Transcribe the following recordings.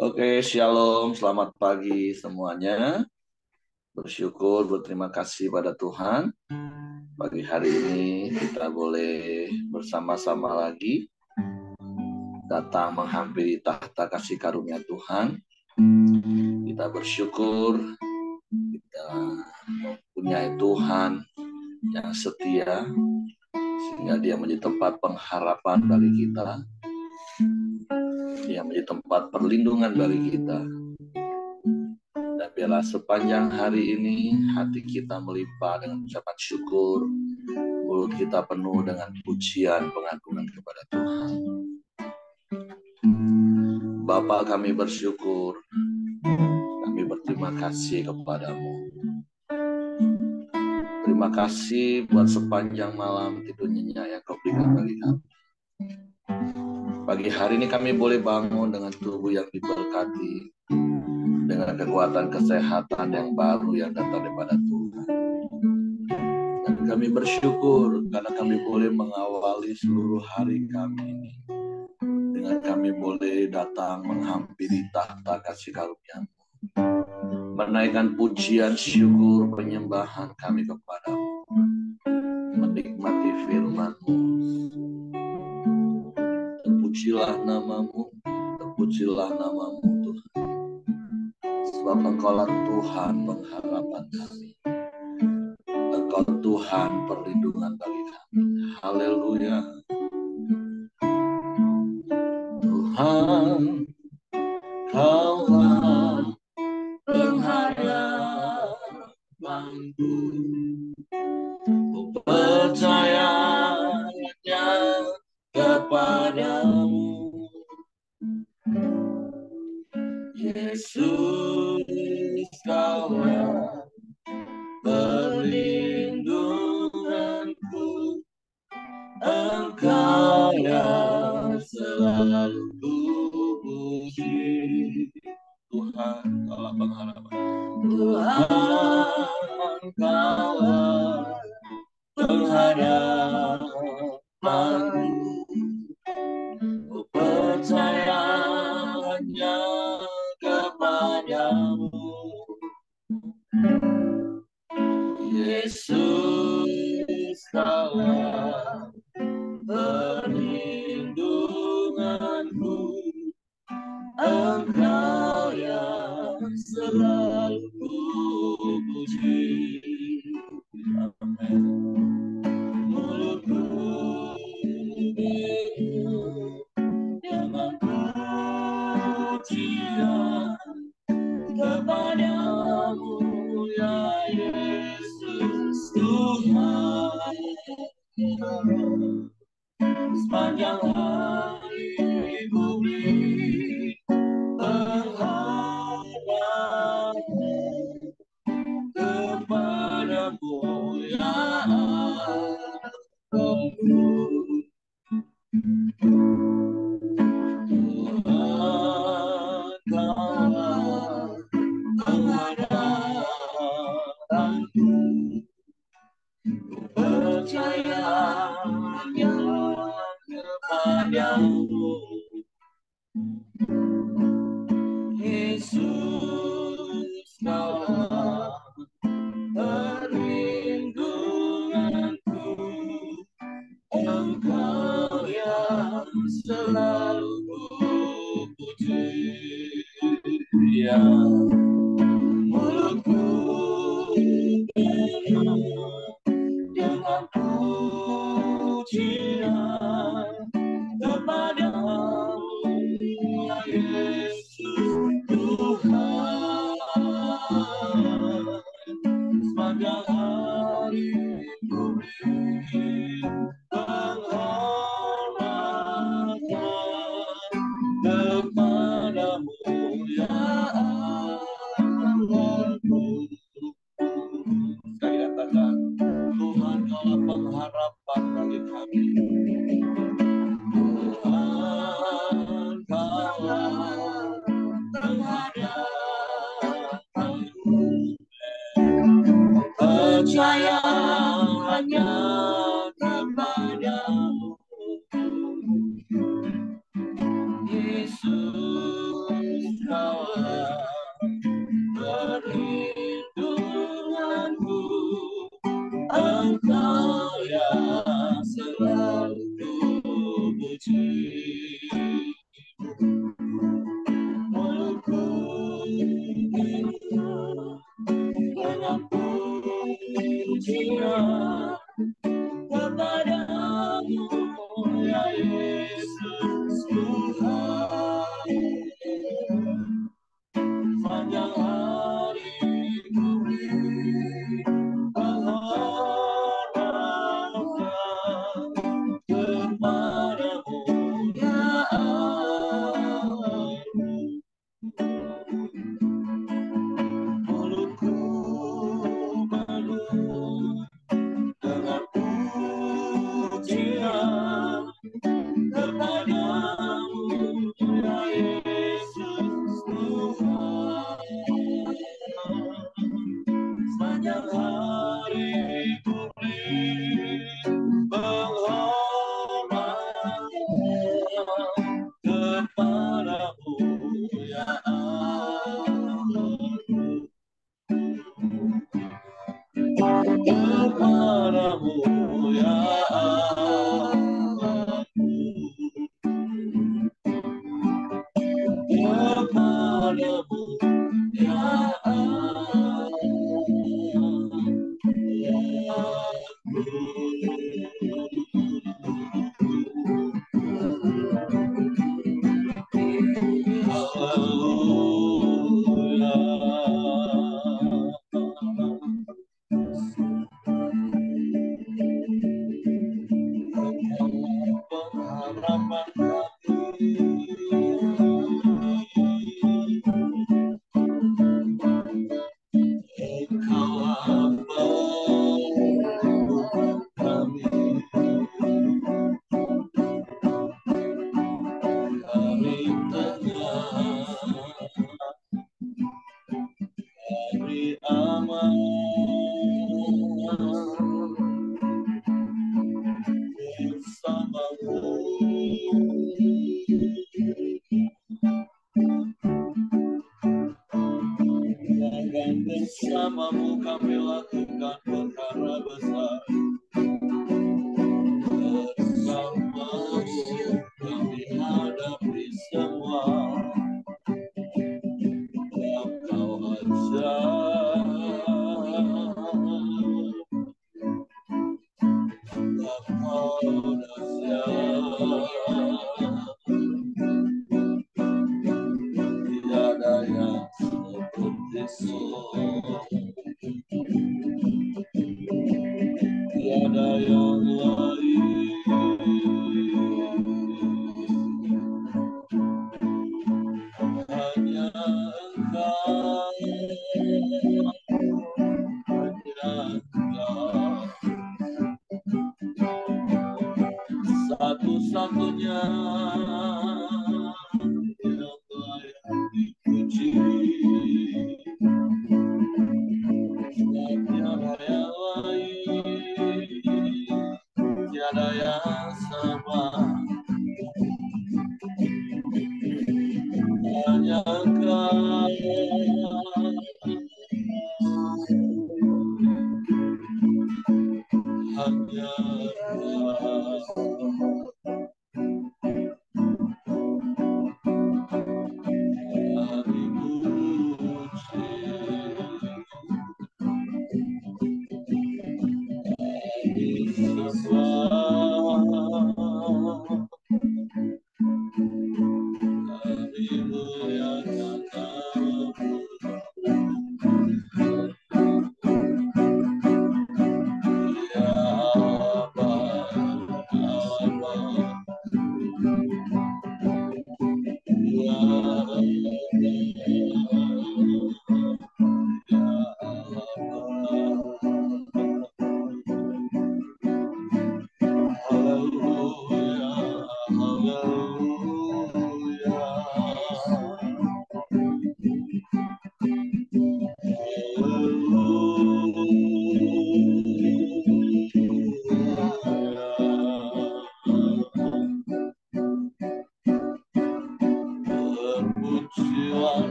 Oke, shalom, selamat pagi semuanya. Bersyukur, berterima kasih pada Tuhan. Pagi hari ini kita boleh bersama-sama lagi datang menghampiri tahta kasih karunia Tuhan. Kita bersyukur, kita mempunyai Tuhan yang setia, sehingga Dia menjadi tempat pengharapan bagi kita. Dia menjadi tempat perlindungan bagi kita. Dan biarlah sepanjang hari ini hati kita melimpah dengan ucapan syukur, mulut kita penuh dengan pujian pengagungan kepada Tuhan. Bapa, kami bersyukur, kami berterima kasih kepadamu. Terima kasih buat sepanjang malam tidur nyenyak yang kau berikan bagi kami. Pagi hari ini kami boleh bangun dengan tubuh yang diberkati, dengan kekuatan kesehatan yang baru yang datang daripada Tuhan. Dan kami bersyukur karena kami boleh mengawali seluruh hari kami ini dengan kami boleh datang menghampiri tahta kasih karunia-Mu, menaikkan pujian, syukur, penyembahan kami kepadamu, menikmati firman-Mu. Terpujilah nama-Mu, terpujilah nama-Mu Tuhan, sebab Engkaulah Tuhan pengharapan kami. Engkau Tuhan perlindungan bagi kami. Haleluya. Tuhan, Kaulah pengharapanku, ku percayanya kepadamu. Yesus, Kaulah perlindunganku, Engkau yang selalu puji. Tuhan, Kaulah pengharapan. Tuhan, Kaulah pengharapanku, ku percaya hanya kepadamu. Yesus, Kaulah perlindunganku, Engkau yang selalu puji. Amin. Mulutku penuh dengan pujian kepadamu, ya Yesus Tuhan. Sepanjang hari ku beri pengharapan kepadamu, ya Allahku. Tuhan, Kaulah pengharapanku, ku percaya hanya kepadamu. Yesus, Kaulah perlindunganku, Engkau yang selalu puji. Ya, mulutku penuh dengan pujian kepadamu, ya Yesus Tuhan. Sepanjang hari ku beri penghormatan kepadamu, ya Allahku. Sekali katakan, Tuhan Kaulah pengharapan bagi kami. Tuhan, Kaulah pengharapanku, percaya hanya kepadamu. Yesus, Bersamamu kami lakukan perkara besar. Bersamamu kami hadapi semua. Engkau ajar, Engkau dahsyat. Tiada yang seperti-Mu. Tiada yang lain, hanya Engkau, hanya Engkau, satu-satunya yang layak dipuji. Tiada yang lain, tiada yang sama, hanya Engkau, hanya Engkau. Kami puji, kami sembah, kami muliakan.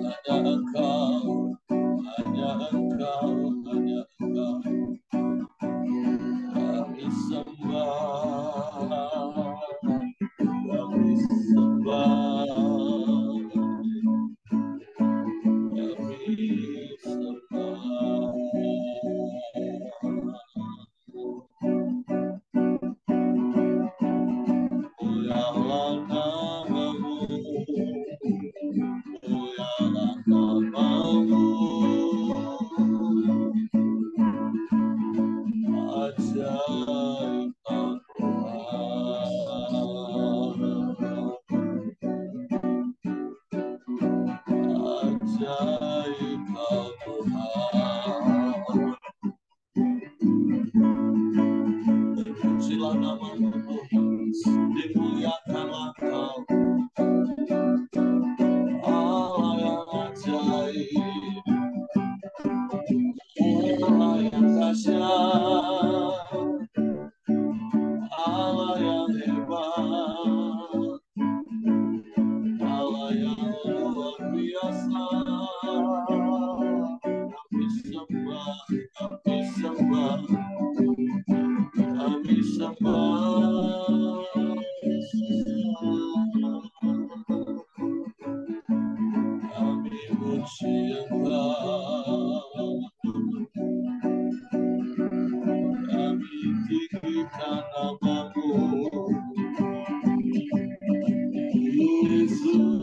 hanya Engkau, hanya Engkau, hanya Engkau. Kami sembah, kami sembah, kami sembah. Mulialah namamu, mulialah namamu, ajaib ajaib Tuhan. Terpujilah namamu Tuhan, dimuliakanlah Kau, Allah yang ajaib, Allah yang dahsyat, Allah yang hebat, Allah yang luar biasa. Kami sembah, kami sembah, kami sembah. Kami puji Engkau, kami tinggikan namamu, Yesus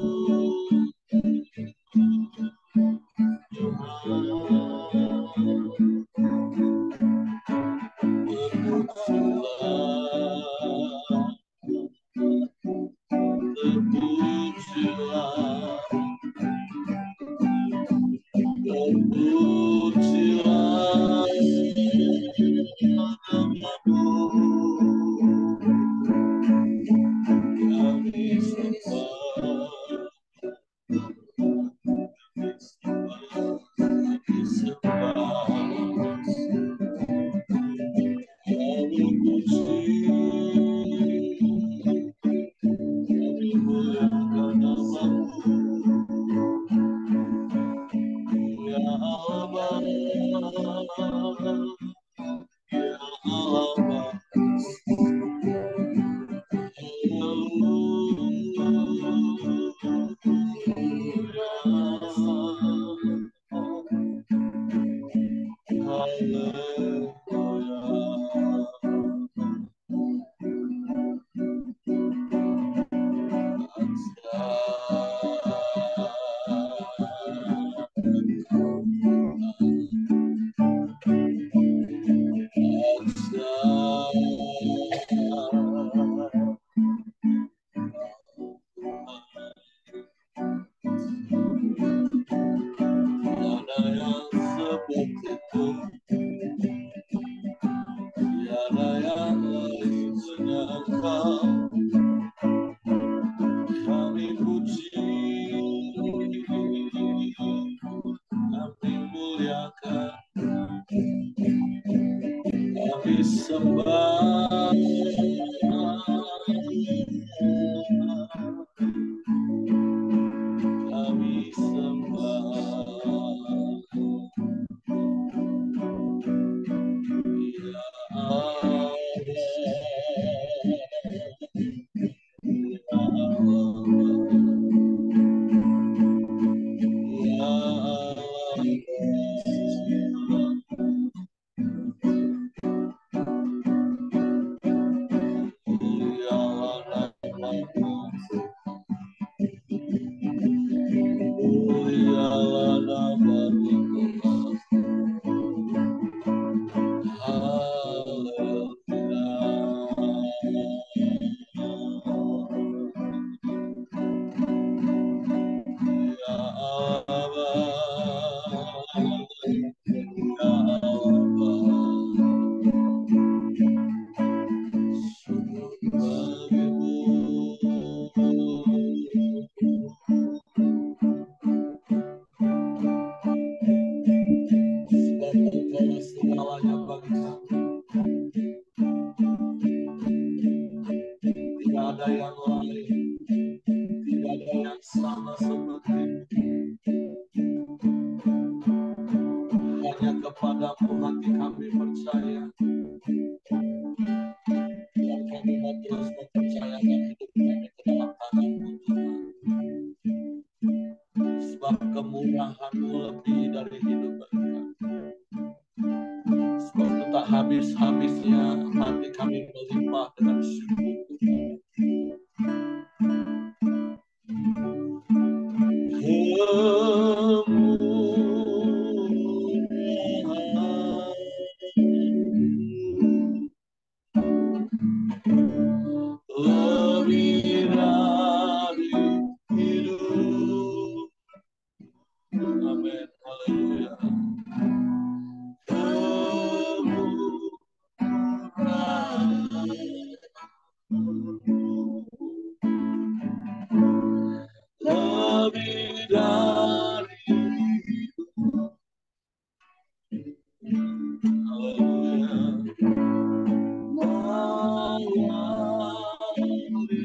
kemurahan-Mu lebih dari hidup kami. Sebab itu tak habis-habisnya hati kami melimpah dengan syukur. Lebih dari hidup. Amin.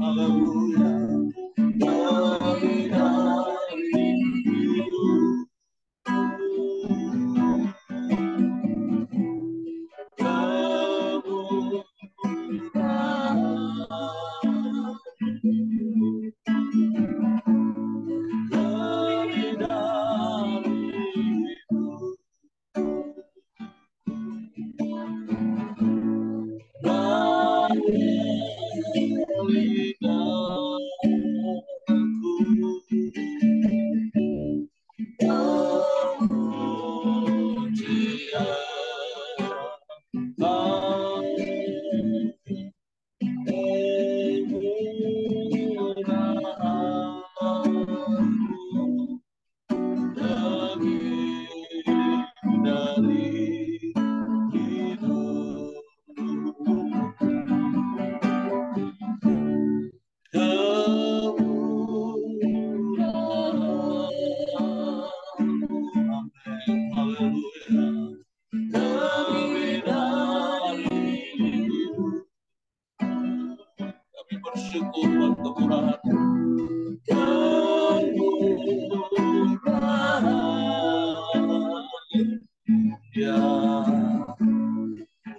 Haleluya.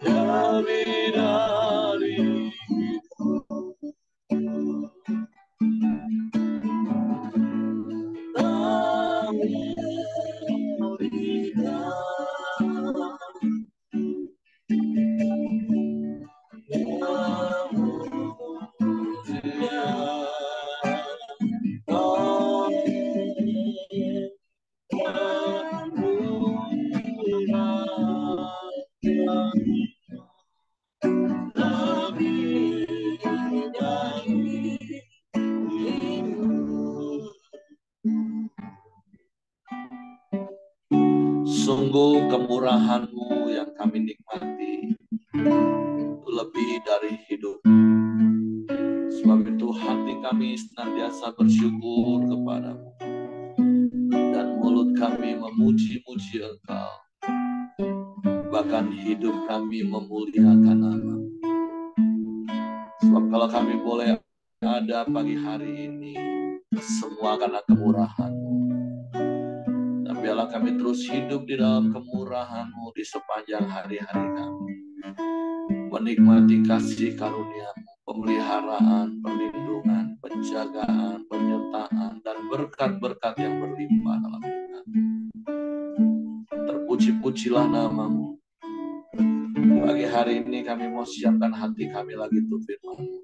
Lebih dari hidup. Sungguh kemurahan-Mu yang kami nikmati lebih dari hidup. Sebab itu hati kami kami senantiasa bersyukur kepadamu. Dan mulut kami memuji-muji Engkau. Bahkan hidup kami memuliakan nama-Mu. Sebab kalau kami boleh ada pagi hari ini, semua karena kemurahan-Mu. Dan biarlah kami terus hidup di dalam kemurahan-Mu di sepanjang hari-hari kami. Menikmati kasih karunia-Mu, pemeliharaan, perlindungan, penjagaan, penyertaan, dan berkat-berkat yang berlimpah dalam hidup kami. Terpuji-pujilah nama-Mu. Pagi hari ini kami mau siapkan hati kami lagi untuk firman-Mu.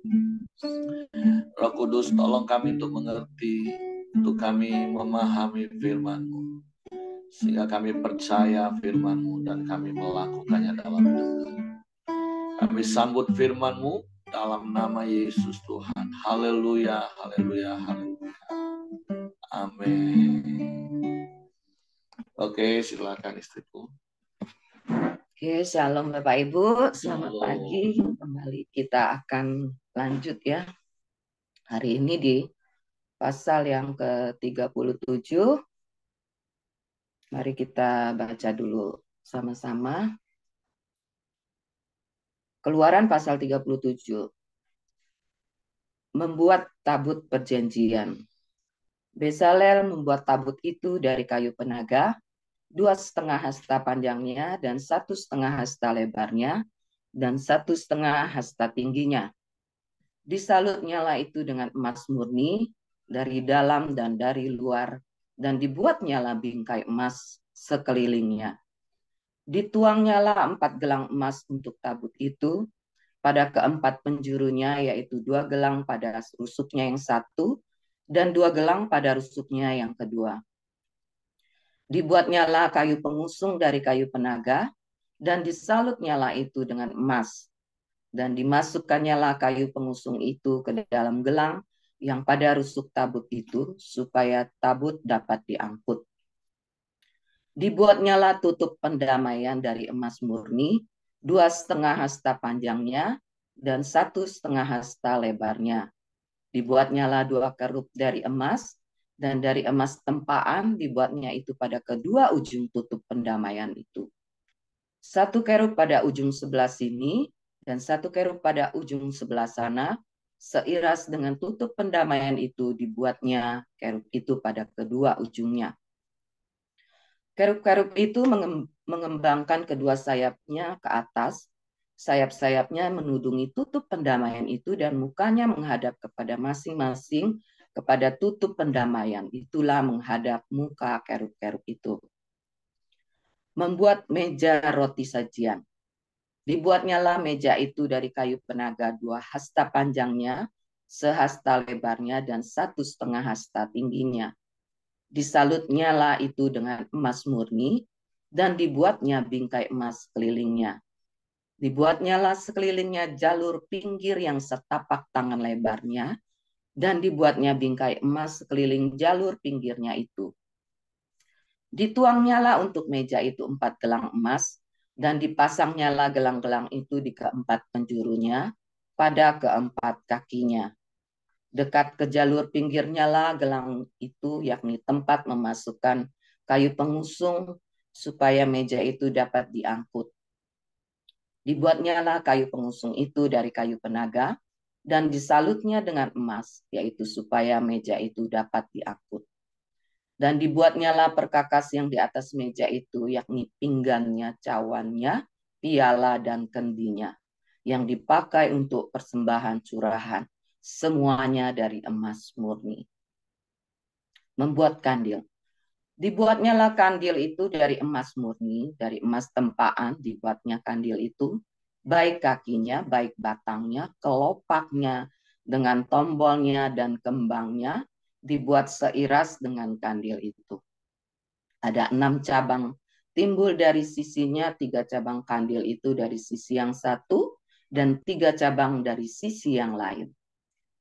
Roh Kudus, tolong kami untuk mengerti, untuk kami memahami firman-Mu, sehingga kami percaya firman-Mu dan kami melakukannya dalam hidup kami. Kami sambut firman-Mu dalam nama Yesus Tuhan. Haleluya, haleluya, haleluya. Amin. Oke, silakan istriku. Oke, shalom Bapak Ibu, selamat pagi. Kembali kita akan lanjut ya. Hari ini di pasal yang ke-37. Mari kita baca dulu sama-sama. Keluaran pasal 37. Membuat tabut perjanjian. Bezalel membuat tabut itu dari kayu penaga, 2,5 hasta panjangnya dan 1,5 hasta lebarnya dan 1,5 hasta tingginya. Disalutnya lah itu dengan emas murni dari dalam dan dari luar, dan dibuatnya lah bingkai emas sekelilingnya. Dituangnya lah 4 gelang emas untuk tabut itu pada keempat penjurunya, yaitu 2 gelang pada rusuknya yang satu dan 2 gelang pada rusuknya yang kedua. Dibuatnya lah kayu pengusung dari kayu penaga, dan disalutnya lah itu dengan emas. Dan dimasukkannya lah kayu pengusung itu ke dalam gelang yang pada rusuk tabut itu, supaya tabut dapat diangkut. Dibuatnya lah tutup pendamaian dari emas murni, 2,5 hasta panjangnya dan 1,5 hasta lebarnya. Dibuatnya lah 2 kerup dari emas, dan dari emas tempaan dibuatnya itu pada kedua ujung tutup pendamaian itu. 1 kerub pada ujung sebelah sini, dan 1 kerub pada ujung sebelah sana, seiras dengan tutup pendamaian itu dibuatnya kerub itu pada kedua ujungnya. Kerub-kerub itu mengembangkan kedua sayapnya ke atas, sayap-sayapnya menudungi tutup pendamaian itu, dan mukanya menghadap kepada masing-masing kepada tutup pendamaian. Itulah menghadap muka kerub-kerub itu. Membuat meja roti sajian. Dibuatnya lah meja itu dari kayu penaga, 2 hasta panjangnya, sehasta lebarnya, dan 1,5 hasta tingginya. Disalutnya lah itu dengan emas murni, dan dibuatnya bingkai emas sekelilingnya. Dibuatnya lah sekelilingnya jalur pinggir yang setapak tangan lebarnya, dan dibuatnya bingkai emas sekeliling jalur pinggirnya itu. Dituangnya lah untuk meja itu 4 gelang emas, dan dipasangnya lah gelang-gelang itu di keempat penjurunya, pada keempat kakinya. Dekat ke jalur pinggirnya lah gelang itu, yakni tempat memasukkan kayu pengusung, supaya meja itu dapat diangkut. Dibuatnya lah kayu pengusung itu dari kayu penaga, dan disalutnya dengan emas, yaitu supaya meja itu dapat diangkut. Dan dibuatnya lah perkakas yang di atas meja itu, yakni pinggannya, cawannya, piala, dan kendinya, yang dipakai untuk persembahan curahan, semuanya dari emas murni. Membuat kandil. Dibuatnya lah kandil itu dari emas murni, dari emas tempaan dibuatnya kandil itu, baik kakinya, baik batangnya, kelopaknya, dengan tombolnya dan kembangnya, dibuat seiras dengan kandil itu. Ada 6 cabang timbul dari sisinya, 3 cabang kandil itu dari sisi yang satu, dan 3 cabang dari sisi yang lain.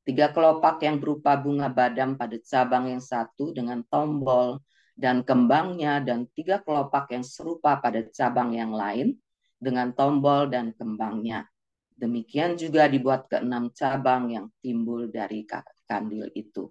3 kelopak yang berupa bunga badam pada cabang yang satu dengan tombol dan kembangnya, dan 3 kelopak yang serupa pada cabang yang lain dengan tombol dan kembangnya. Demikian juga dibuat ke-6 cabang yang timbul dari kandil itu.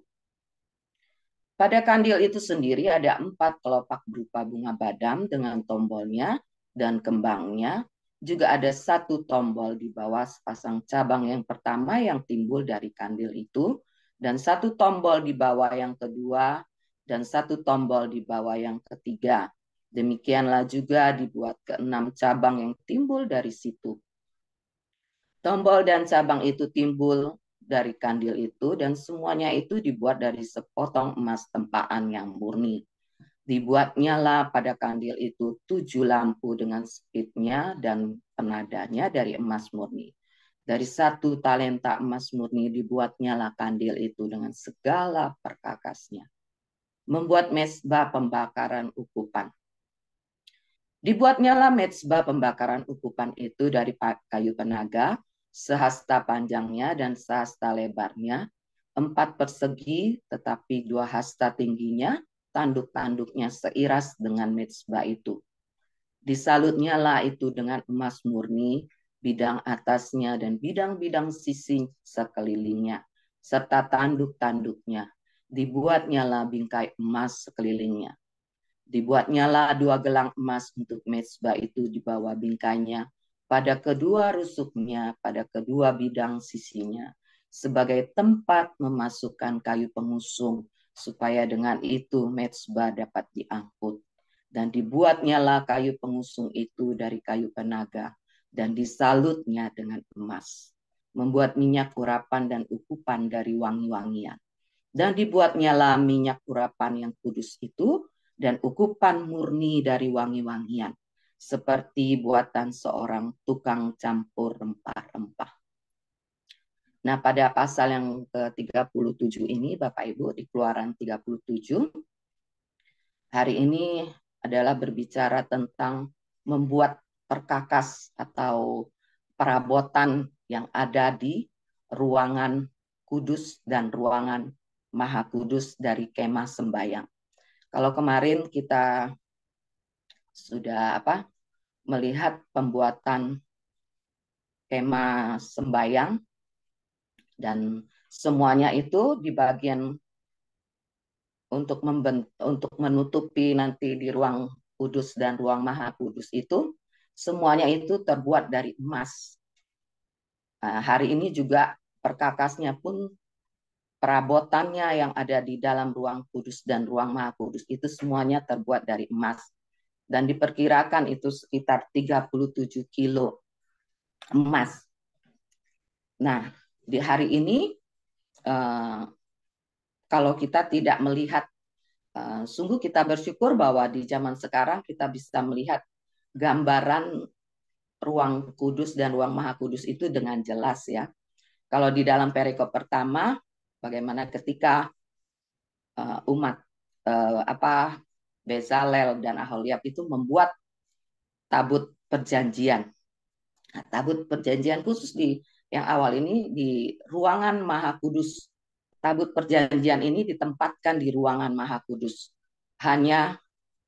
Pada kandil itu sendiri ada 4 kelopak berupa bunga badam dengan tombolnya dan kembangnya. Juga ada 1 tombol di bawah sepasang cabang yang pertama yang timbul dari kandil itu, dan 1 tombol di bawah yang kedua, dan 1 tombol di bawah yang ketiga. Demikianlah juga dibuat ke-6 cabang yang timbul dari situ. Tombol dan cabang itu timbul dari kandil itu, dan semuanya itu dibuat dari sepotong emas tempaan yang murni. Dibuatnyalah pada kandil itu 7 lampu dengan spitnya dan penadanya dari emas murni. Dari 1 talenta emas murni dibuatnyalah kandil itu dengan segala perkakasnya. Membuat mezbah pembakaran ukupan. Dibuatnyalah mezbah pembakaran ukupan itu dari kayu penaga, sehasta panjangnya dan sehasta lebarnya, 4 persegi tetapi 2 hasta tingginya, tanduk-tanduknya seiras dengan mezbah itu. Disalutnyalah itu dengan emas murni, bidang atasnya dan bidang-bidang sisi sekelilingnya, serta tanduk-tanduknya. Dibuatnyalah bingkai emas sekelilingnya. Dibuatnyalah 2 gelang emas untuk mezbah itu di bawah bingkainya, pada kedua rusuknya, pada kedua bidang sisinya, sebagai tempat memasukkan kayu pengusung, supaya dengan itu mezbah dapat diangkut. Dan dibuatnyalah kayu pengusung itu dari kayu penaga, dan disalutnya dengan emas. Membuat minyak urapan dan ukupan dari wangi-wangian. Dan dibuatnyalah minyak urapan yang kudus itu, dan ukupan murni dari wangi-wangian, seperti buatan seorang tukang campur rempah-rempah. Nah, pada pasal yang ke-37 ini, Bapak Ibu, di Keluaran 37, hari ini adalah berbicara tentang membuat perkakas atau perabotan yang ada di ruangan kudus dan ruangan maha kudus dari kemah sembahyang. Kalau kemarin kita sudah melihat pembuatan kemah sembahyang, dan semuanya itu di bagian untuk menutupi nanti di ruang kudus dan ruang maha kudus itu, semuanya itu terbuat dari emas. Nah, hari ini juga perkakasnya pun, perabotannya yang ada di dalam ruang kudus dan ruang maha kudus itu semuanya terbuat dari emas. Dan diperkirakan itu sekitar 37 kilo emas. Nah, di hari ini kalau kita tidak melihat, sungguh kita bersyukur bahwa di zaman sekarang kita bisa melihat gambaran ruang kudus dan ruang maha kudus itu dengan jelas ya. Kalau di dalam perikop pertama, bagaimana ketika umat Bezalel dan Aholiab itu membuat tabut perjanjian. Nah, tabut perjanjian khusus di yang awal ini di ruangan maha kudus. Tabut perjanjian ini ditempatkan di ruangan maha kudus. Hanya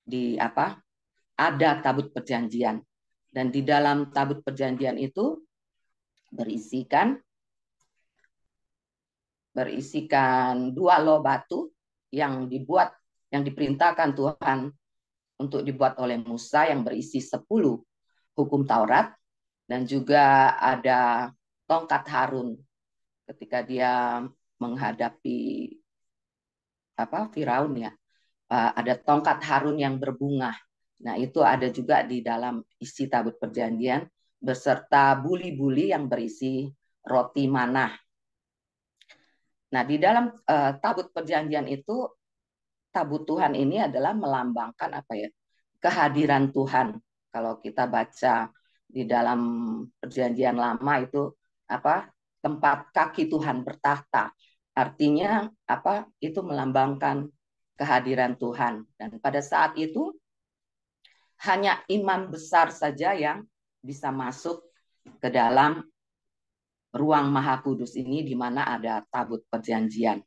di ada tabut perjanjian, dan di dalam tabut perjanjian itu berisikan 2 loh batu yang diperintahkan Tuhan untuk dibuat oleh Musa, yang berisi 10 hukum Taurat, dan juga ada tongkat Harun ketika dia menghadapi Firaun ya. Ada tongkat Harun yang berbunga. Nah, itu ada juga di dalam isi tabut perjanjian, beserta buli-buli yang berisi roti manah. Nah, di dalam tabut perjanjian itu, tabut Tuhan ini adalah melambangkan kehadiran Tuhan. Kalau kita baca di dalam perjanjian lama itu tempat kaki Tuhan bertahta. Artinya itu melambangkan kehadiran Tuhan. Dan pada saat itu hanya imam besar saja yang bisa masuk ke dalam ruang maha kudus ini, di mana ada tabut perjanjian.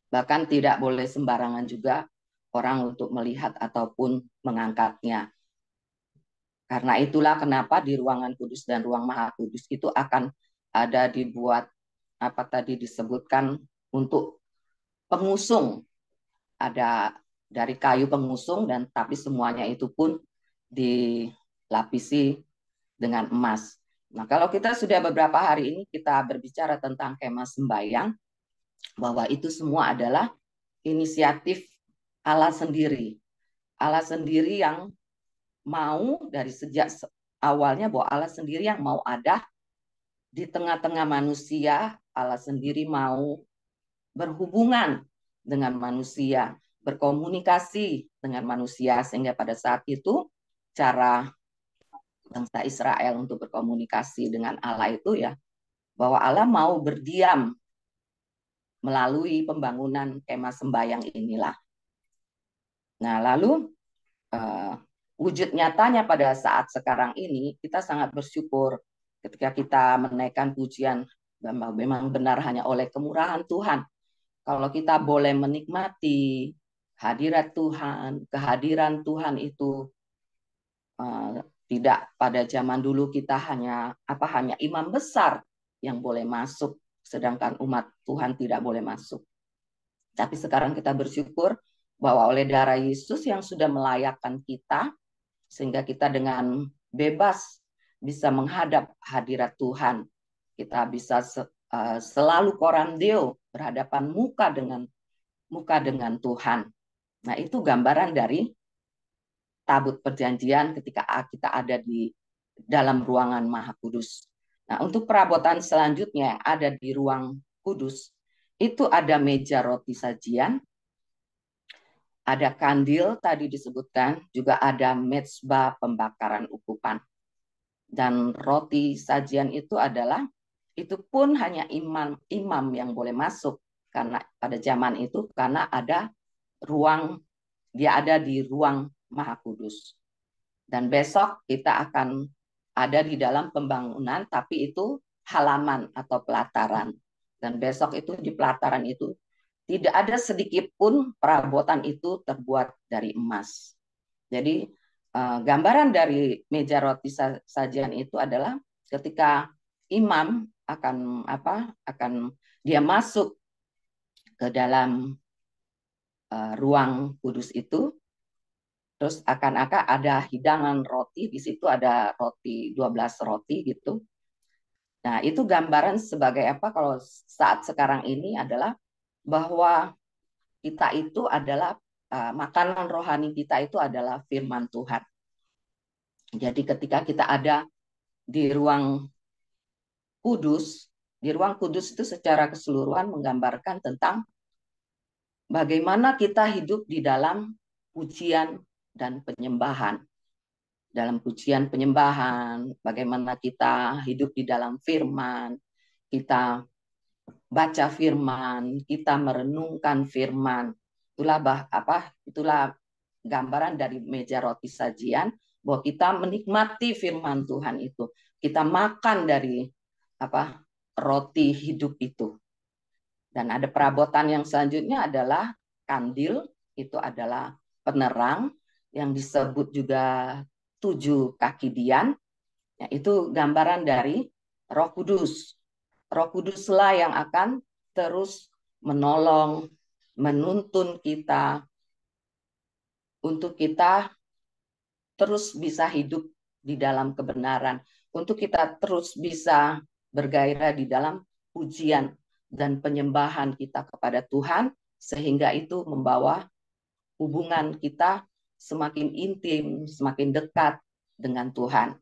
Bahkan tidak boleh sembarangan juga orang untuk melihat ataupun mengangkatnya. Karena itulah kenapa di ruangan kudus dan ruang maha kudus itu akan ada dibuat apa tadi disebutkan untuk pengusung, ada dari kayu pengusung, dan tapi semuanya itu pun dilapisi dengan emas. Nah, kalau kita sudah beberapa hari ini kita berbicara tentang kemah sembahyang, bahwa itu semua adalah inisiatif Allah sendiri. Allah sendiri yang mau dari sejak awalnya, bahwa Allah sendiri yang mau ada di tengah-tengah manusia. Allah sendiri mau berhubungan dengan manusia, berkomunikasi dengan manusia, sehingga pada saat itu cara bangsa Israel untuk berkomunikasi dengan Allah itu ya, bahwa Allah mau berdiam melalui pembangunan kemah sembahyang inilah. Nah, lalu wujud nyatanya pada saat sekarang ini, kita sangat bersyukur ketika kita menaikkan pujian, memang benar hanya oleh kemurahan Tuhan. Kalau kita boleh menikmati hadirat Tuhan, kehadiran Tuhan itu tidak pada zaman dulu kita hanya imam besar yang boleh masuk, sedangkan umat Tuhan tidak boleh masuk. Tapi sekarang kita bersyukur bahwa oleh darah Yesus yang sudah melayakkan kita, sehingga kita dengan bebas bisa menghadap hadirat Tuhan. Kita bisa selalu korandeo, berhadapan muka dengan Tuhan. Nah, itu gambaran dari tabut perjanjian ketika kita ada di dalam ruangan Maha Kudus. Nah, untuk perabotan selanjutnya ada di ruang kudus, itu ada meja roti sajian, ada kandil tadi disebutkan, juga ada mezbah pembakaran ukupan. Dan roti sajian itu pun hanya imam yang boleh masuk, karena pada zaman itu karena dia ada di ruang Maha Kudus. Dan besok kita akan ada di dalam pembangunan, tapi itu halaman atau pelataran. Dan besok itu di pelataran itu tidak ada sedikit pun perabotan itu terbuat dari emas. Jadi gambaran dari meja roti sajian itu adalah ketika imam akan dia masuk ke dalam ruang kudus itu, terus akan ada hidangan roti, di situ ada roti 12 roti gitu. Nah, itu gambaran sebagai apa kalau saat sekarang ini adalah bahwa kita itu adalah makanan rohani kita itu adalah firman Tuhan. Jadi ketika kita ada di ruang kudus itu secara keseluruhan menggambarkan tentang bagaimana kita hidup di dalam pujian dan penyembahan. Dalam pujian penyembahan, bagaimana kita hidup di dalam firman, kita baca firman, kita merenungkan firman. Itulah gambaran dari meja roti sajian, bahwa kita menikmati firman Tuhan itu. Kita makan dari roti hidup itu. Dan ada perabotan yang selanjutnya adalah kandil, itu adalah penerang yang disebut juga 7 kaki dian. Ya, itu gambaran dari Roh Kudus. Roh Kuduslah yang akan terus menolong, menuntun kita untuk kita terus bisa hidup di dalam kebenaran, untuk kita terus bisa bergairah di dalam pujian dan penyembahan kita kepada Tuhan, sehingga itu membawa hubungan kita semakin intim, semakin dekat dengan Tuhan.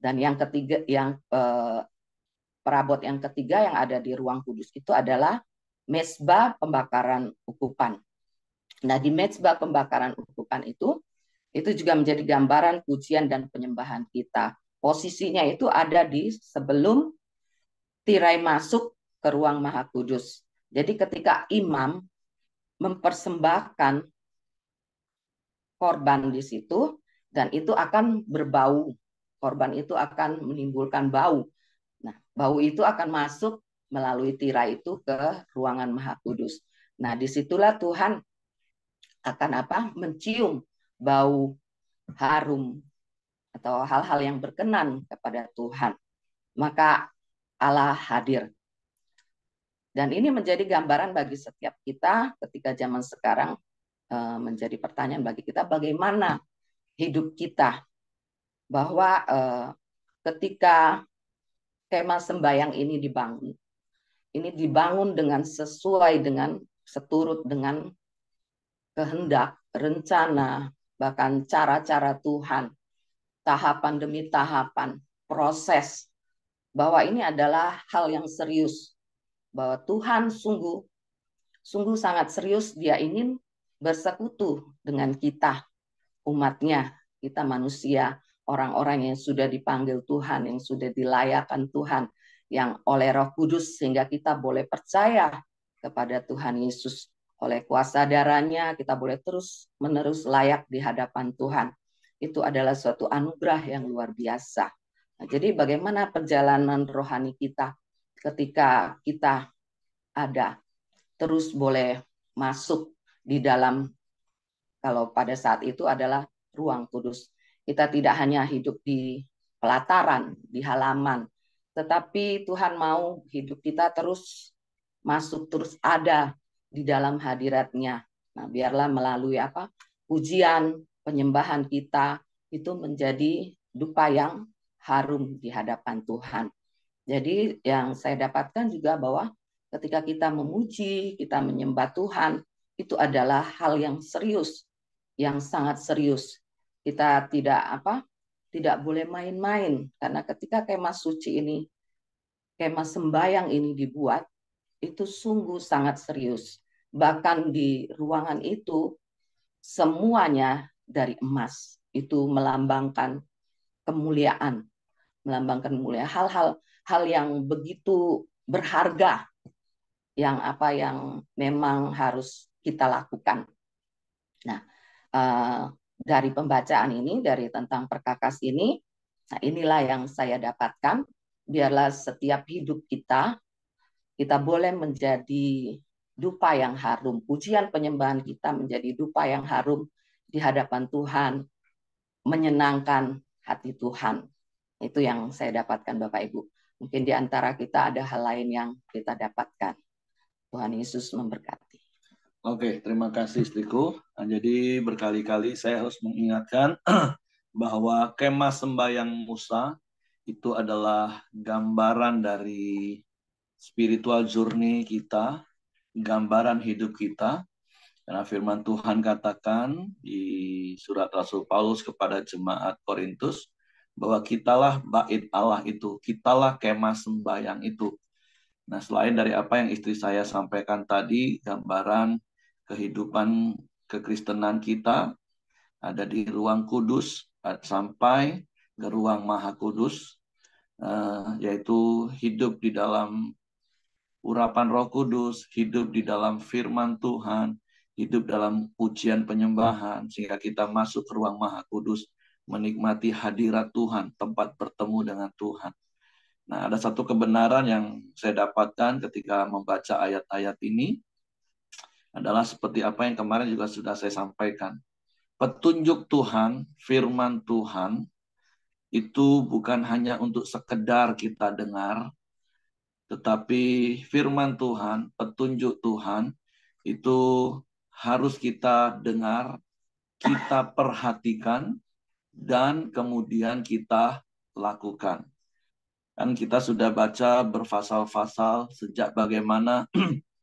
Dan yang ketiga, perabot yang ketiga yang ada di ruang kudus itu adalah mezbah pembakaran ukupan. Nah, di mezbah pembakaran ukupan itu juga menjadi gambaran pujian dan penyembahan kita. Posisinya itu ada di sebelum tirai masuk ke ruang Maha Kudus. Jadi ketika imam mempersembahkan korban di situ, dan itu akan berbau. Korban itu akan menimbulkan bau. Nah, bau itu akan masuk melalui tirai itu ke ruangan Maha Kudus. Nah, disitulah Tuhan akan mencium bau harum atau hal-hal yang berkenan kepada Tuhan. Maka Allah hadir. Dan ini menjadi gambaran bagi setiap kita ketika zaman sekarang, menjadi pertanyaan bagi kita bagaimana hidup kita, bahwa ketika kemah sembahyang ini dibangun dengan sesuai dengan seturut dengan kehendak, rencana, bahkan cara-cara Tuhan, tahapan demi tahapan, proses, bahwa ini adalah hal yang serius, bahwa Tuhan sungguh sangat serius, Dia ingin bersekutu dengan kita, umatnya, kita manusia, orang-orang yang sudah dipanggil Tuhan, yang sudah dilayakkan Tuhan, yang oleh Roh Kudus, sehingga kita boleh percaya kepada Tuhan Yesus. Oleh kuasa darahnya kita boleh terus menerus layak di hadapan Tuhan. Itu adalah suatu anugerah yang luar biasa. Nah, jadi bagaimana perjalanan rohani kita ketika kita ada terus boleh masuk di dalam, kalau pada saat itu adalah ruang kudus. Kita tidak hanya hidup di pelataran, di halaman, tetapi Tuhan mau hidup kita terus masuk, terus ada di dalam hadirat-Nya. Nah, biarlah melalui pujian, penyembahan kita itu menjadi dupa yang harum di hadapan Tuhan. Jadi yang saya dapatkan juga bahwa ketika kita memuji, kita menyembah Tuhan, itu adalah hal yang serius, yang sangat serius. Kita tidak boleh main-main, karena ketika kemah suci ini, kemah sembahyang ini dibuat, itu sungguh sangat serius. Bahkan di ruangan itu semuanya dari emas. Itu melambangkan kemuliaan, hal yang begitu berharga, yang memang harus kita lakukan. Nah, dari pembacaan ini, dari tentang perkakas ini, nah inilah yang saya dapatkan. Biarlah setiap hidup kita boleh menjadi dupa yang harum. Pujian penyembahan kita menjadi dupa yang harum di hadapan Tuhan, menyenangkan hati Tuhan. Itu yang saya dapatkan, Bapak Ibu. Mungkin di antara kita ada hal lain yang kita dapatkan. Tuhan Yesus memberkati. Oke, terima kasih istriku. Nah, jadi berkali-kali saya harus mengingatkan bahwa kemah sembahyang Musa itu adalah gambaran dari spiritual journey kita, gambaran hidup kita. Karena firman Tuhan katakan di surat Rasul Paulus kepada jemaat Korintus, bahwa kitalah bait Allah itu, kitalah kemah sembahyang itu. Nah, selain dari apa yang istri saya sampaikan tadi, gambaran kehidupan kekristenan kita ada di ruang kudus sampai ke ruang maha kudus, yaitu hidup di dalam urapan Roh Kudus, hidup di dalam firman Tuhan, hidup dalam pujian penyembahan, sehingga kita masuk ke ruang maha kudus, menikmati hadirat Tuhan, tempat bertemu dengan Tuhan. Nah, ada satu kebenaran yang saya dapatkan ketika membaca ayat-ayat ini, adalah seperti apa yang kemarin juga sudah saya sampaikan. Petunjuk Tuhan, firman Tuhan, itu bukan hanya untuk sekedar kita dengar, tetapi firman Tuhan, petunjuk Tuhan, itu harus kita dengar, kita perhatikan, dan kemudian kita lakukan. Kan kita sudah baca berfasal-fasal sejak bagaimana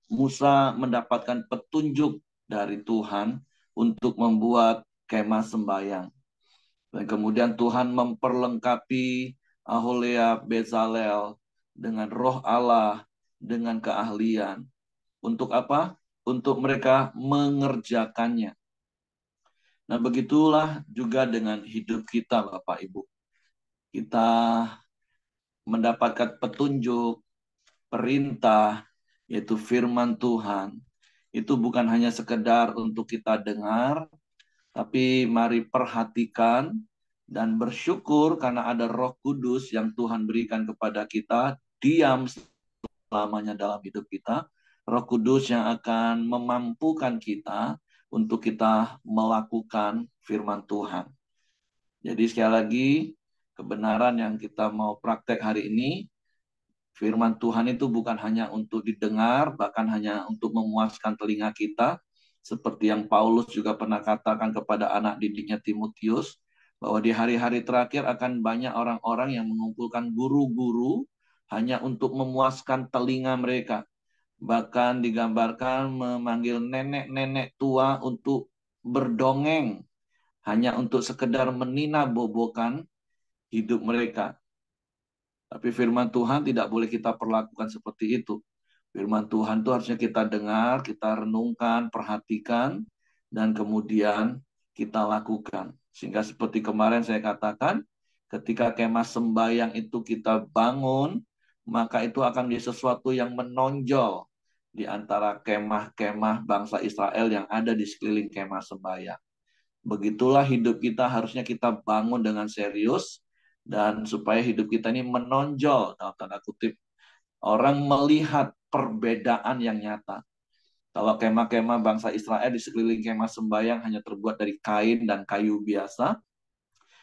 Musa mendapatkan petunjuk dari Tuhan untuk membuat kemah sembahyang. Dan kemudian Tuhan memperlengkapi Aholiab, Bezalel dengan roh Allah, dengan keahlian. Untuk apa? Untuk mereka mengerjakannya. Nah, begitulah juga dengan hidup kita, Bapak Ibu. Kita mendapatkan petunjuk, perintah, yaitu firman Tuhan. Itu bukan hanya sekedar untuk kita dengar, tapi mari perhatikan dan bersyukur karena ada Roh Kudus yang Tuhan berikan kepada kita, diam selamanya dalam hidup kita. Roh Kudus yang akan memampukan kita untuk kita melakukan firman Tuhan. Jadi sekali lagi, kebenaran yang kita mau praktek hari ini, Firman Tuhan itu bukan hanya untuk didengar, bahkan hanya untuk memuaskan telinga kita, seperti yang Paulus juga pernah katakan kepada anak didiknya Timotius, bahwa di hari-hari terakhir akan banyak orang-orang yang mengumpulkan guru-guru hanya untuk memuaskan telinga mereka. Bahkan digambarkan memanggil nenek-nenek tua untuk berdongeng, hanya untuk sekedar menina-bobokan hidup mereka. Tapi firman Tuhan tidak boleh kita perlakukan seperti itu. Firman Tuhan itu harusnya kita dengar, kita renungkan, perhatikan, dan kemudian kita lakukan. Sehingga seperti kemarin saya katakan, ketika kemah sembahyang itu kita bangun, maka itu akan menjadi sesuatu yang menonjol di antara kemah-kemah bangsa Israel yang ada di sekeliling kemah sembahyang. Begitulah hidup kita, harusnya kita bangun dengan serius, dan supaya hidup kita ini menonjol, dalam tanda kutip, orang melihat perbedaan yang nyata. Kalau kemah-kemah bangsa Israel di sekeliling kemah sembahyang hanya terbuat dari kain dan kayu biasa,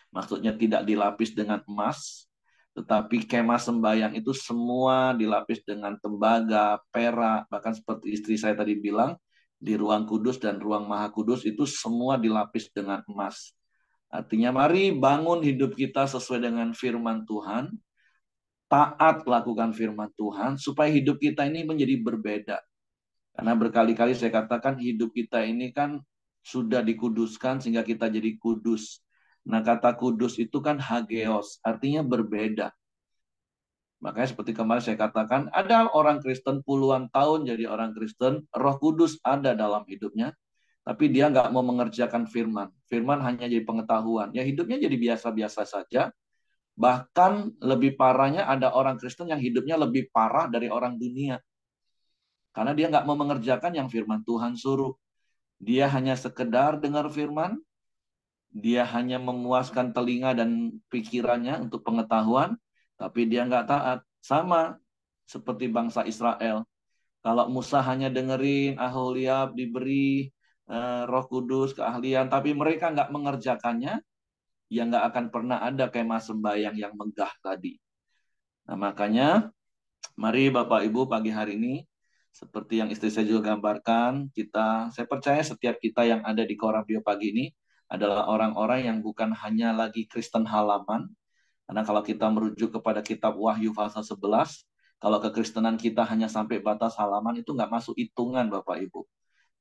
maksudnya tidak dilapis dengan emas, tetapi kemah sembahyang itu semua dilapis dengan tembaga, perak, bahkan seperti istri saya tadi bilang, di ruang kudus dan ruang maha kudus itu semua dilapis dengan emas. Artinya mari bangun hidup kita sesuai dengan firman Tuhan, taat lakukan firman Tuhan, supaya hidup kita ini menjadi berbeda. Karena berkali-kali saya katakan hidup kita ini kan sudah dikuduskan sehingga kita jadi kudus. Nah, kata kudus itu kan hageos, artinya berbeda. Makanya seperti kemarin saya katakan, ada orang Kristen puluhan tahun jadi orang Kristen, Roh Kudus ada dalam hidupnya, tapi dia nggak mau mengerjakan firman. Firman hanya jadi pengetahuan. Ya hidupnya jadi biasa-biasa saja. Bahkan lebih parahnya ada orang Kristen yang hidupnya lebih parah dari orang dunia. Karena dia nggak mau mengerjakan yang firman Tuhan suruh. Dia hanya sekedar dengar firman, dia hanya memuaskan telinga dan pikirannya untuk pengetahuan, tapi dia nggak taat. Sama seperti bangsa Israel. Kalau Musa hanya dengerin, Aholiab diberi Roh Kudus, keahlian, tapi mereka nggak mengerjakannya, ya nggak akan pernah ada kemah sembahyang yang megah tadi. Nah makanya, mari Bapak Ibu pagi hari ini, seperti yang istri saya juga gambarkan, saya percaya setiap kita yang ada di Korabio pagi ini adalah orang-orang yang bukan hanya lagi Kristen halaman, karena kalau kita merujuk kepada kitab Wahyu pasal 11, kalau kekristenan kita hanya sampai batas halaman itu nggak masuk hitungan Bapak Ibu.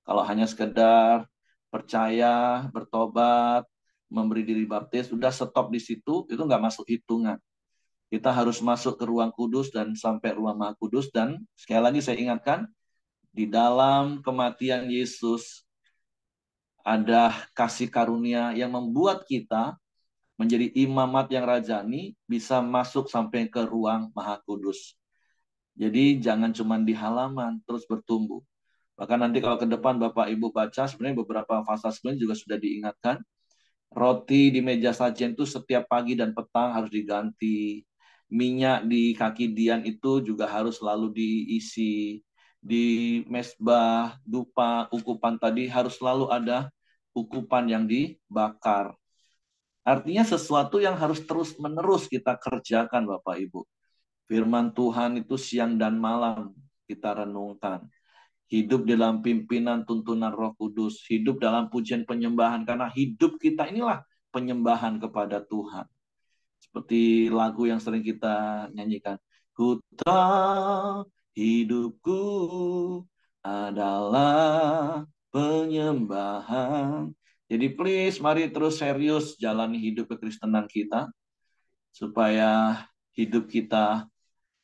Kalau hanya sekedar percaya, bertobat, memberi diri baptis, sudah stop di situ, itu nggak masuk hitungan. Kita harus masuk ke ruang kudus dan sampai ruang maha kudus. Dan sekali lagi saya ingatkan, di dalam kematian Yesus ada kasih karunia yang membuat kita menjadi imamat yang rajani, bisa masuk sampai ke ruang maha kudus. Jadi jangan cuma di halaman, terus bertumbuh. Bahkan nanti kalau ke depan Bapak Ibu baca, sebenarnya beberapa pasal sebelumnya juga sudah diingatkan, roti di meja sajian itu setiap pagi dan petang harus diganti. Minyak di kaki dian itu juga harus selalu diisi. Di mesbah, dupa, ukupan tadi harus selalu ada ukupan yang dibakar. Artinya sesuatu yang harus terus-menerus kita kerjakan Bapak Ibu. Firman Tuhan itu siang dan malam kita renungkan. Hidup dalam pimpinan tuntunan Roh Kudus, hidup dalam pujian penyembahan, karena hidup kita inilah penyembahan kepada Tuhan. Seperti lagu yang sering kita nyanyikan. Ku tahu hidupku adalah penyembahan. Jadi please mari terus serius jalani hidup kekristenan kita, supaya hidup kita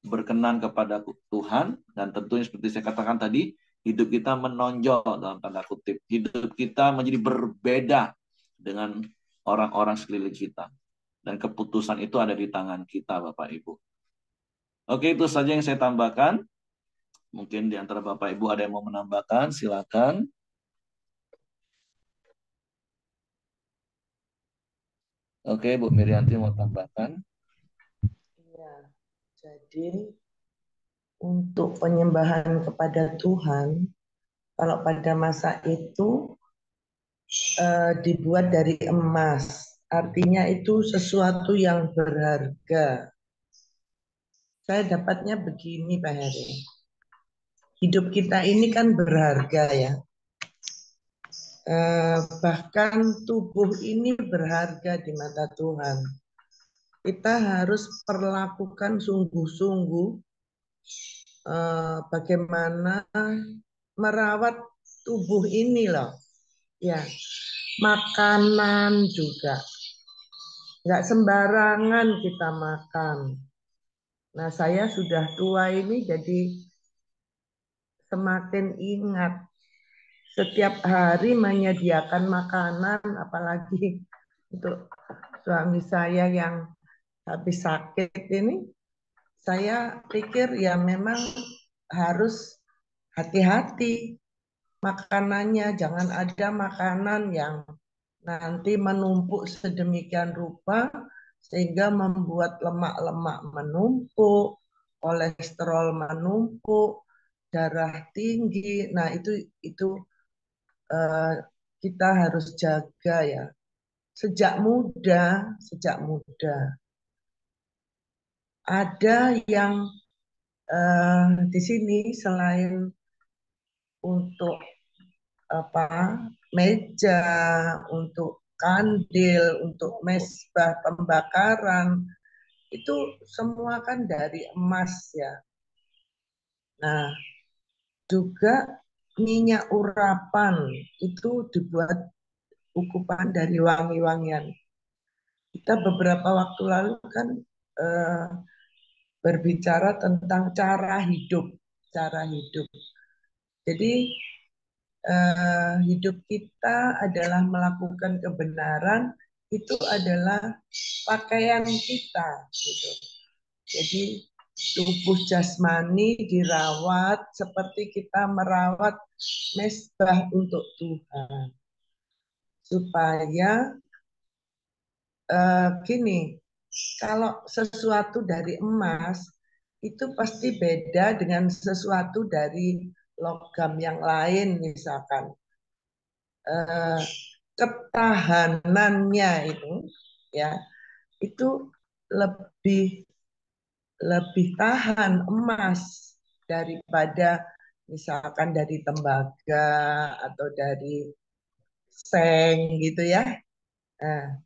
berkenan kepada Tuhan, dan tentunya seperti saya katakan tadi, hidup kita menonjol dalam tanda kutip. Hidup kita menjadi berbeda dengan orang-orang sekeliling kita. Dan keputusan itu ada di tangan kita, Bapak Ibu. Oke, itu saja yang saya tambahkan. Mungkin di antara Bapak Ibu ada yang mau menambahkan, silakan. Oke, Bu Mirianti mau tambahkan. Ya, jadi untuk penyembahan kepada Tuhan, kalau pada masa itu dibuat dari emas, artinya itu sesuatu yang berharga. saya dapatnya begini Pak Heri. Hidup kita ini kan berharga ya. Bahkan tubuh ini berharga di mata Tuhan. Kita harus perlakukan sungguh-sungguh bagaimana merawat tubuh ini loh. Ya, makanan juga. Nggak sembarangan kita makan. Nah, saya sudah tua ini jadi semakin ingat. Setiap hari menyediakan makanan, apalagi untuk suami saya yang habis sakit ini, saya pikir ya memang harus hati-hati makanannya. Jangan ada makanan yang nanti menumpuk sedemikian rupa sehingga membuat lemak-lemak menumpuk, kolesterol menumpuk, darah tinggi. Nah, itu kita harus jaga ya. Sejak muda. Ada yang di sini selain untuk meja, untuk kandil, untuk mesbah pembakaran, itu semua kan dari emas ya. Nah, juga minyak urapan itu dibuat ukupan dari wangi-wangian. Kita beberapa waktu lalu kan berbicara tentang cara hidup. Jadi hidup kita adalah melakukan kebenaran, itu adalah pakaian kita. Gitu. Jadi tubuh jasmani dirawat seperti kita merawat mesbah untuk Tuhan. Supaya gini, kalau sesuatu dari emas itu pasti beda dengan sesuatu dari logam yang lain misalkan. Ketahanannya itu ya itu lebih tahan emas daripada misalkan dari tembaga atau dari seng gitu ya. Nah,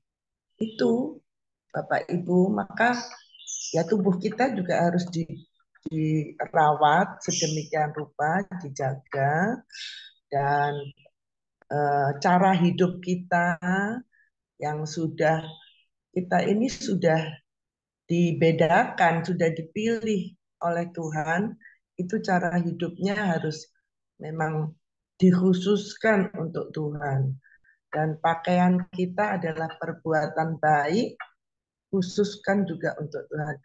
itu Bapak Ibu, maka ya tubuh kita juga harus dirawat sedemikian rupa, dijaga, dan cara hidup kita yang kita ini sudah dibedakan, sudah dipilih oleh Tuhan, itu cara hidupnya harus memang dikhususkan untuk Tuhan. Dan pakaian kita adalah perbuatan baik, khususkan juga untuk Tuhan.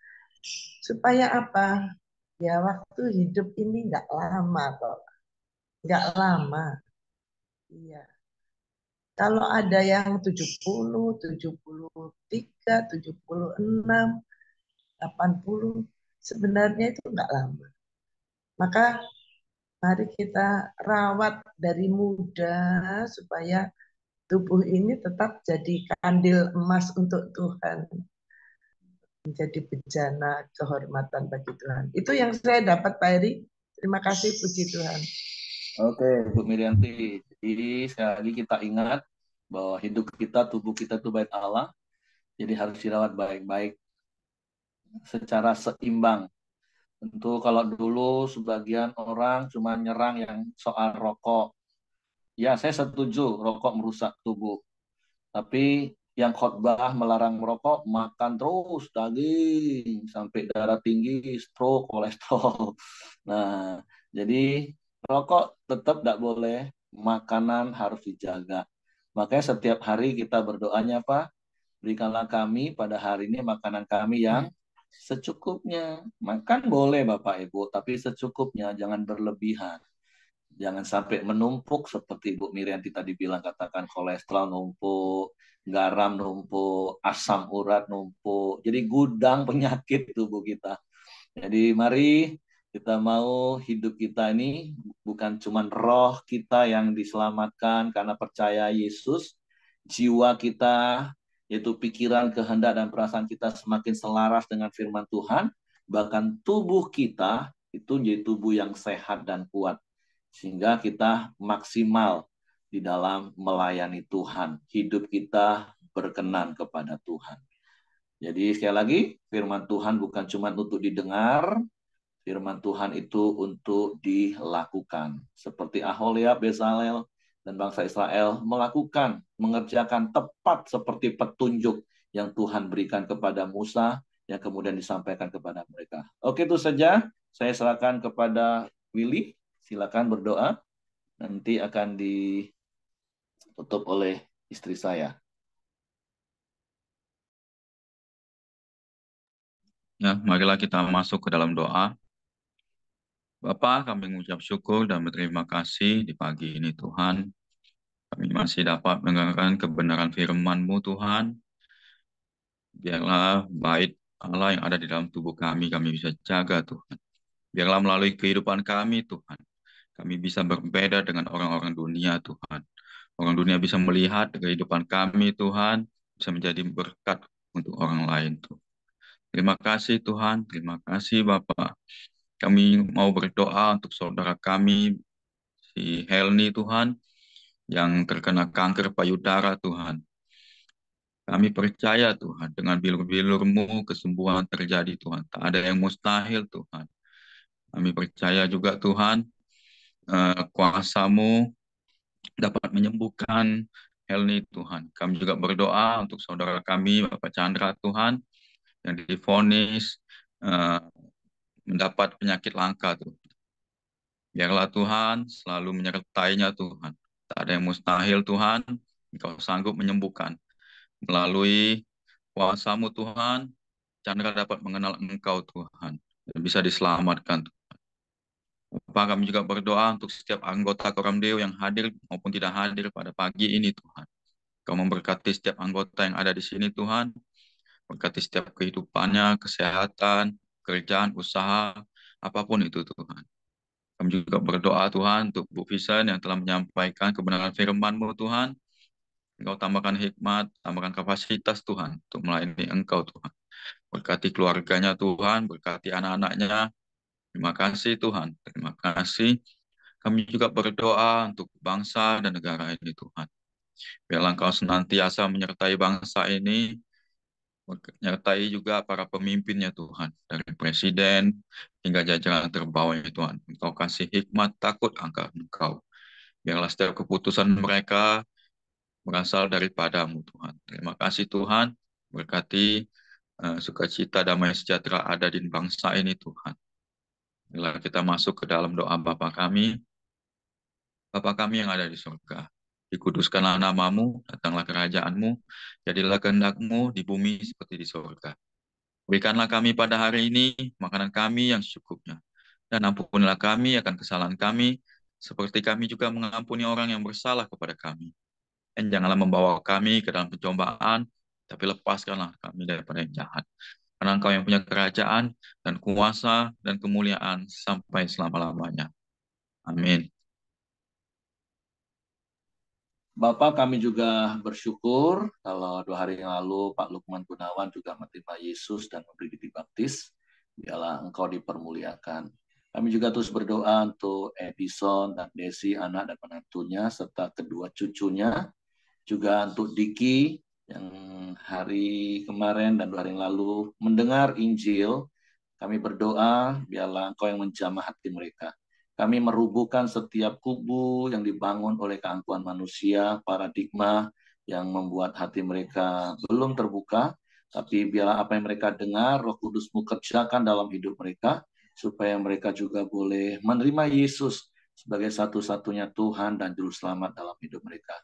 Supaya apa? Ya waktu hidup ini nggak lama kok. Nggak lama. Iya. Kalau ada yang 70, 73, 76, 80, sebenarnya itu nggak lama. Maka mari kita rawat dari muda supaya tubuh ini tetap jadi kandil emas untuk Tuhan. Menjadi bejana kehormatan bagi Tuhan. Itu yang saya dapat Pak Heri. Terima kasih, puji Tuhan. Oke, Bu Mirianti. Jadi sekali lagi kita ingat bahwa hidup kita, tubuh kita itu bait Allah. Jadi harus dirawat baik-baik secara seimbang. Tentu kalau dulu sebagian orang cuma nyerang yang soal rokok. Ya, saya setuju rokok merusak tubuh. Tapi yang khotbah melarang merokok, makan terus daging sampai darah tinggi, stroke, kolesterol. Nah, jadi rokok tetap tidak boleh, makanan harus dijaga. Makanya setiap hari kita berdoanya apa? Berikanlah kami pada hari ini makanan kami yang secukupnya. Makan boleh Bapak Ibu, tapi secukupnya, jangan berlebihan. Jangan sampai menumpuk seperti Bu Mirianti tadi bilang, katakan kolesterol numpuk, garam numpuk, asam urat numpuk. Jadi gudang penyakit tubuh kita. Jadi mari kita mau hidup kita ini bukan cuma roh kita yang diselamatkan karena percaya Yesus, jiwa kita, yaitu pikiran, kehendak, dan perasaan kita semakin selaras dengan firman Tuhan, bahkan tubuh kita itu menjadi tubuh yang sehat dan kuat, sehingga kita maksimal di dalam melayani Tuhan. Hidup kita berkenan kepada Tuhan. Jadi sekali lagi, firman Tuhan bukan cuma untuk didengar, firman Tuhan itu untuk dilakukan. Seperti Aholiab, Bezalel, dan bangsa Israel melakukan, mengerjakan tepat seperti petunjuk yang Tuhan berikan kepada Musa, yang kemudian disampaikan kepada mereka. Oke, itu saja. Saya serahkan kepada Willy. Silakan berdoa. Nanti akan ditutup oleh istri saya. Ya, marilah kita masuk ke dalam doa. Bapa, kami mengucap syukur dan berterima kasih di pagi ini Tuhan. Kami masih dapat mendengarkan kebenaran firman-Mu Tuhan. Biarlah bait Allah yang ada di dalam tubuh kami bisa jaga Tuhan. Biarlah melalui kehidupan kami Tuhan, kami bisa berbeda dengan orang-orang dunia Tuhan. Orang dunia bisa melihat kehidupan kami Tuhan, bisa menjadi berkat untuk orang lain Tuhan. Terima kasih Tuhan, terima kasih Bapak. Kami mau berdoa untuk saudara kami, si Helni Tuhan, yang terkena kanker payudara Tuhan. Kami percaya Tuhan, dengan bilur-bilur-Mu kesembuhan terjadi Tuhan. Tak ada yang mustahil Tuhan. Kami percaya juga Tuhan, kuasa-Mu dapat menyembuhkan Helni Tuhan. Kami juga berdoa untuk saudara kami, Bapak Chandra Tuhan, yang divonis mendapat penyakit langka Tuhan. Biarlah Tuhan selalu menyertainya Tuhan. Tak ada yang mustahil Tuhan, Engkau sanggup menyembuhkan. Melalui kuasa-Mu Tuhan, Chandra dapat mengenal Engkau Tuhan, dan bisa diselamatkan. Bapak, kami juga berdoa untuk setiap anggota Koram Deo yang hadir maupun tidak hadir pada pagi ini Tuhan. Kau memberkati setiap anggota yang ada di sini Tuhan, berkati setiap kehidupannya, kesehatan, kerjaan, usaha, apapun itu Tuhan. Kami juga berdoa Tuhan untuk Bu Vincent yang telah menyampaikan kebenaran firman-Mu Tuhan. Engkau tambahkan hikmat, tambahkan kapasitas Tuhan untuk melayani Engkau Tuhan. Berkati keluarganya Tuhan, berkati anak-anaknya. Terima kasih Tuhan, terima kasih. Kami juga berdoa untuk bangsa dan negara ini Tuhan. Biarlah Engkau senantiasa menyertai bangsa ini, menyertai juga para pemimpinnya Tuhan, dari presiden hingga jajaran terbawahnya Tuhan. Engkau kasih hikmat, takut akan Engkau. Biarlah setiap keputusan mereka berasal daripada-Mu Tuhan. Terima kasih Tuhan, berkati sukacita, damai sejahtera ada di bangsa ini Tuhan. Bila kita masuk ke dalam doa Bapa kami yang ada di surga, dikuduskanlah nama-Mu, datanglah kerajaan-Mu, jadilah kehendak-Mu di bumi seperti di surga. Berikanlah kami pada hari ini makanan kami yang secukupnya, dan ampunilah kami akan kesalahan kami, seperti kami juga mengampuni orang yang bersalah kepada kami. Dan janganlah membawa kami ke dalam pencobaan, tapi lepaskanlah kami daripada yang jahat. Karena Engkau yang punya kerajaan dan kuasa dan kemuliaan sampai selama-lamanya. Amin. Bapak, kami juga bersyukur kalau 2 hari yang lalu Pak Lukman Gunawan juga menerima Yesus dan memberi dibaptis. Biarlah Engkau dipermuliakan. Kami juga terus berdoa untuk Edison dan Desi, anak dan menantunya, serta kedua cucunya. Juga untuk Diki yang hari kemarin dan 2 hari yang lalu mendengar Injil. Kami berdoa, biarlah Engkau yang menjamah hati mereka. Kami merubuhkan setiap kubu yang dibangun oleh keangkuhan manusia, paradigma yang membuat hati mereka belum terbuka, tapi biarlah apa yang mereka dengar, Roh Kudus-Mu kerjakan dalam hidup mereka, supaya mereka juga boleh menerima Yesus sebagai satu-satunya Tuhan dan Juru Selamat dalam hidup mereka.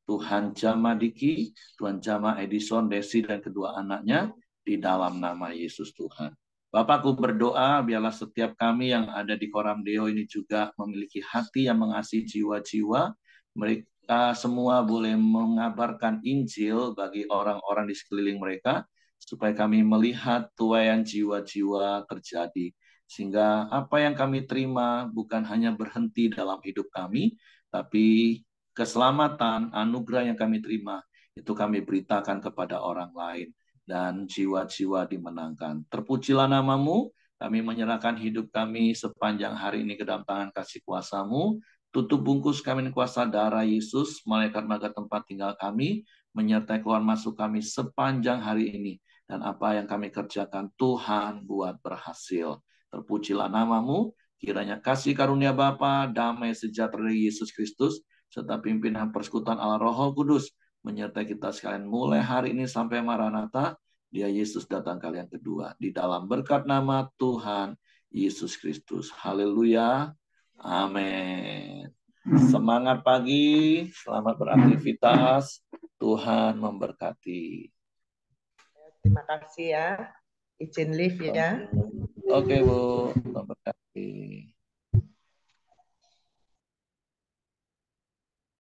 Tuhan jamah Diki, Tuhan jamah Edison, Desi, dan kedua anaknya, di dalam nama Yesus Tuhan. Bapakku berdoa, biarlah setiap kami yang ada di Koram Deo ini juga memiliki hati yang mengasihi jiwa-jiwa. Mereka semua boleh mengabarkan Injil bagi orang-orang di sekeliling mereka, supaya kami melihat tuaian jiwa-jiwa terjadi. Sehingga apa yang kami terima bukan hanya berhenti dalam hidup kami, tapi keselamatan, anugerah yang kami terima, itu kami beritakan kepada orang lain. Dan jiwa-jiwa dimenangkan. Terpujilah nama-Mu, Kami menyerahkan hidup kami sepanjang hari ini ke dalam tangan kasih kuasa-Mu. Tutup bungkus kami dengan kuasa darah Yesus, malaikat-malaikat tempat tinggal kami, menyertai keluar masuk kami sepanjang hari ini. Dan apa yang kami kerjakan, Tuhan buat berhasil. Terpujilah nama-Mu, kiranya kasih karunia Bapa, damai sejahtera dari Yesus Kristus, serta pimpinan persekutuan Allah Roh Kudus, menyertai kita sekalian mulai hari ini sampai Maranatha, Dia Yesus datang kali yang kedua. Di dalam berkat nama Tuhan Yesus Kristus. Haleluya. Amin. Semangat pagi. Selamat beraktivitas. Tuhan memberkati. Terima kasih ya. Izin live ya. Oke, Bu. Memberkati.